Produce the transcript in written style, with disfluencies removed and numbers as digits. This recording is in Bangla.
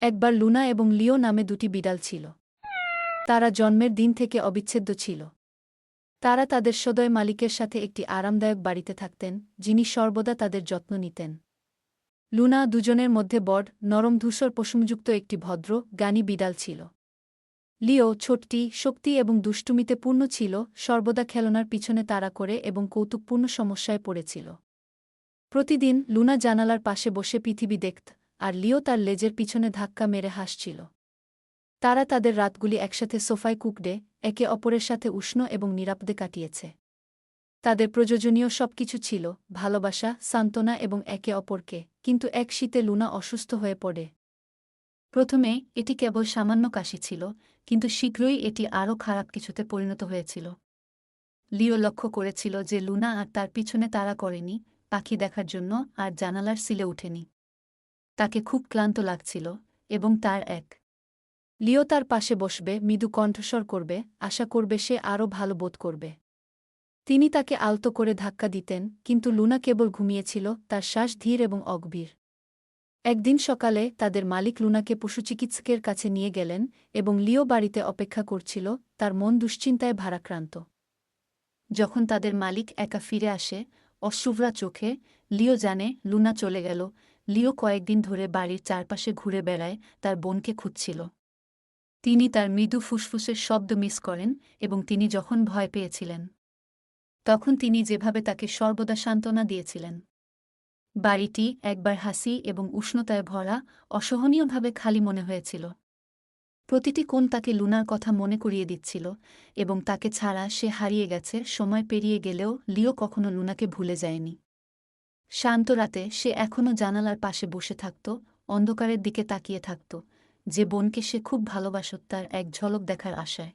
একবার লুনা এবং লিও নামে দুটি বিড়াল ছিল। তারা জন্মের দিন থেকে অবিচ্ছেদ্য ছিল। তারা তাদের সদয় মালিকের সাথে একটি আরামদায়ক বাড়িতে থাকতেন, যিনি সর্বদা তাদের যত্ন নিতেন। লুনা দুজনের মধ্যে বড়, নরম ধূসর পশমযুক্ত একটি ভদ্র, জ্ঞানী বিড়াল ছিল। লিও ছোটটি, শক্তি এবং দুষ্টুমিতে পূর্ণ ছিল, সর্বদা খেলনার পিছনে তাড়া করে এবং কৌতুকপূর্ণ সমস্যায় পড়েছিল। প্রতিদিন লুনা জানালার পাশে বসে পৃথিবী দেখত, আর লিও তার লেজের পিছনে ধাক্কা মেরে হাসছিল। তারা তাদের রাতগুলি একসাথে সোফায় কুকডে, একে অপরের সাথে উষ্ণ এবং নিরাপদে কাটিয়েছে। তাদের প্রয়োজনীয় সবকিছু ছিল, ভালোবাসা, সান্ত্বনা এবং একে অপরকে, কিন্তু এক শীতে লুনা অসুস্থ হয়ে পড়ে। প্রথমে এটি কেবল সামান্য কাশি ছিল, কিন্তু শীঘ্রই এটি আরও খারাপ কিছুতে পরিণত হয়েছিল। লিও লক্ষ্য করেছিল যে লুনা আর তার পিছনে তাড়া করেনি, পাখি দেখার জন্য আর জানালার সিলে উঠেনি। তাকে খুব ক্লান্ত লাগছিল, এবং লিও তার পাশে বসবে, মৃদু কণ্ঠস্বর করবে, আশা করবে সে আরও ভালো বোধ করবে। তিনি তাকে আলতো করে ধাক্কা দিতেন, কিন্তু লুনা কেবল ঘুমিয়েছিল, তার শ্বাস ধীর এবং অগভীর। একদিন সকালে তাদের মালিক লুনাকে পশুচিকিৎসকের কাছে নিয়ে গেলেন, এবং লিও বাড়িতে অপেক্ষা করছিল, তার মন দুশ্চিন্তায় ভারাক্রান্ত। যখন তাদের মালিক একা ফিরে আসে, অশ্রুভরা চোখে, লিও জানে লুনা চলে গেল। লিও কয়েকদিন ধরে বাড়ির চারপাশে ঘুরে বেড়ায়, তার বোনকে খুঁজছিল। তিনি তার মৃদু ফুসফুসের শব্দ মিস করেন, এবং তিনি যখন ভয় পেয়েছিলেন, তখন তিনি যেভাবে তাকে সর্বদা সান্ত্বনা দিয়েছিলেন। বাড়িটি একবার হাসি এবং উষ্ণতায় ভরা, অসহনীয়ভাবে খালি মনে হয়েছিল। প্রতিটি কোণ তাকে লুনার কথা মনে করিয়ে দিচ্ছিল, এবং তাকে ছাড়া সে হারিয়ে গেছে। সময় পেরিয়ে গেলেও লিও কখনো লুনাকে ভুলে যায়নি। শান্ত রাতে সে এখনও জানালার পাশে বসে থাকত, অন্ধকারের দিকে তাকিয়ে থাকত, যে বোনকে সে খুব ভালোবাসত তার এক ঝলক দেখার আশায়।